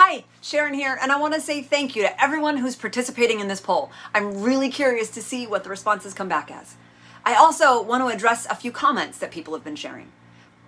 Hi, Sharon here, and I want to say thank you to everyone who's participating in this poll. I'm really curious to see what the responses come back as. I also want to address a few comments that people have been sharing.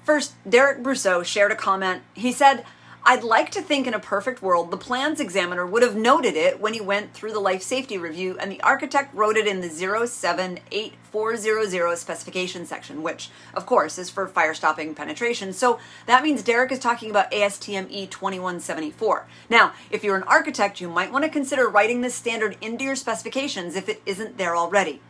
First, Derek Brousseau shared a comment. He said, "I'd like to think in a perfect world the plans examiner would have noted it when he went through the life safety review and the architect wrote it in the 078400 specification section," which, of course, is for fire stopping penetration. So that means Derek is talking about ASTM E2174. Now, if you're an architect, you might want to consider writing this standard into your specifications if it isn't there already.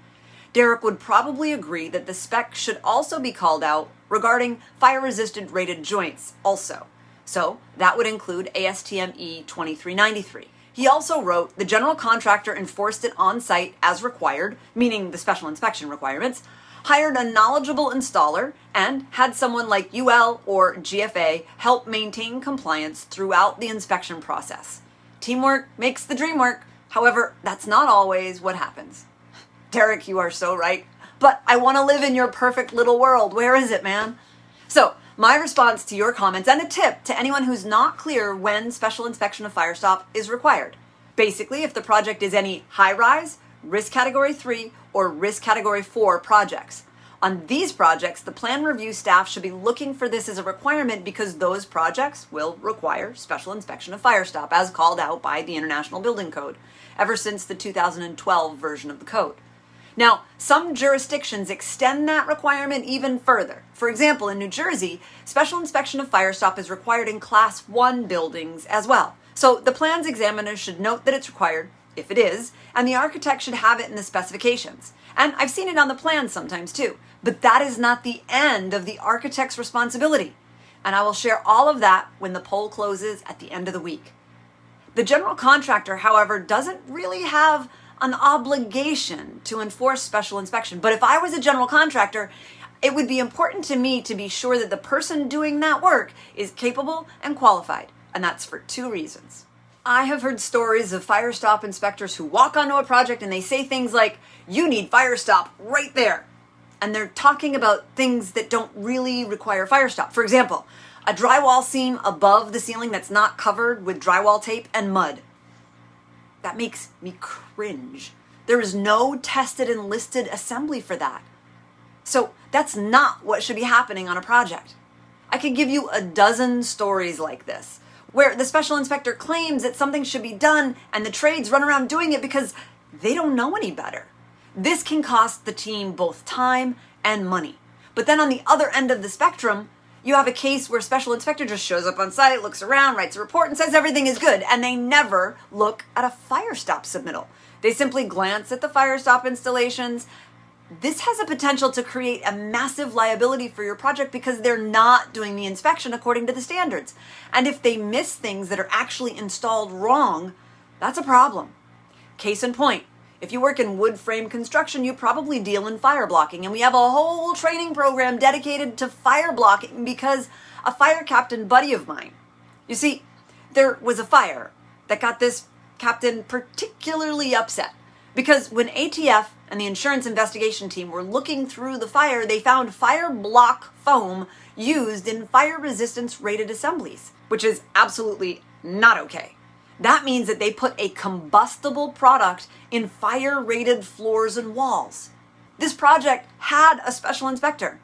Derek would probably agree that the spec should also be called out regarding fire-resistant rated joints also. So that would include ASTM E2393. He also wrote, "The general contractor enforced it on site as required," meaning the special inspection requirements, "hired a knowledgeable installer, and had someone like UL or GFA help maintain compliance throughout the inspection process. Teamwork makes the dream work. However, that's not always what happens." Derek, you are so right. But I want to live in your perfect little world. Where is it, man? So, my response to your comments, and a tip to anyone who's not clear when special inspection of Firestop is required. Basically, if the project is any high-rise, risk category 3, or risk category 4 projects. On these projects, the plan review staff should be looking for this as a requirement because those projects will require special inspection of Firestop as called out by the International Building Code, ever since the 2012 version of the code. Now, some jurisdictions extend that requirement even further. For example, in New Jersey, special inspection of Firestop is required in Class 1 buildings as well. So the plans examiner should note that it's required, if it is, and the architect should have it in the specifications. And I've seen it on the plans sometimes too. But that is not the end of the architect's responsibility. And I will share all of that when the poll closes at the end of the week. The general contractor, however, doesn't really have an obligation to enforce special inspection. But if I was a general contractor, it would be important to me to be sure that the person doing that work is capable and qualified. And that's for two reasons. I have heard stories of Firestop inspectors who walk onto a project and they say things like, "You need Firestop right there." And they're talking about things that don't really require Firestop. For example, a drywall seam above the ceiling that's not covered with drywall tape and mud. That makes me cringe. There is no tested and listed assembly for that. So that's not what should be happening on a project. I could give you a dozen stories like this, where the special inspector claims that something should be done and the trades run around doing it because they don't know any better. This can cost the team both time and money. But then on the other end of the spectrum, you have a case where special inspector just shows up on site, looks around, writes a report, and says everything is good, and they never look at a Firestop submittal. They simply glance at the Firestop installations. This has a potential to create a massive liability for your project because they're not doing the inspection according to the standards. And if they miss things that are actually installed wrong, that's a problem. Case in point, if you work in wood frame construction, you probably deal in fire blocking, and we have a whole training program dedicated to fire blocking because a fire captain buddy of mine, you see, there was a fire that got this captain particularly upset because when ATF and the insurance investigation team were looking through the fire, they found fire block foam used in fire resistance rated assemblies, which is absolutely not okay. That means that they put a combustible product in fire-rated floors and walls. This project had a special inspector.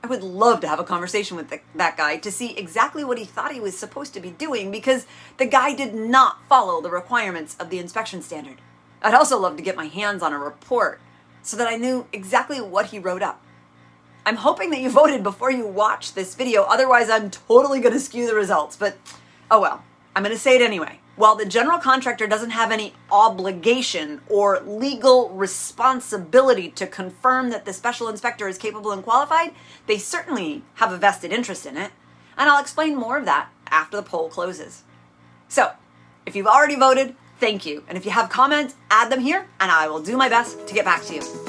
I would love to have a conversation with that guy to see exactly what he thought he was supposed to be doing because the guy did not follow the requirements of the inspection standard. I'd also love to get my hands on a report so that I knew exactly what he wrote up. I'm hoping that you voted before you watch this video, otherwise I'm totally going to skew the results, but oh well, I'm going to say it anyway. While the general contractor doesn't have any obligation or legal responsibility to confirm that the special inspector is capable and qualified, they certainly have a vested interest in it. And I'll explain more of that after the poll closes. So, if you've already voted, thank you. And if you have comments, add them here and I will do my best to get back to you.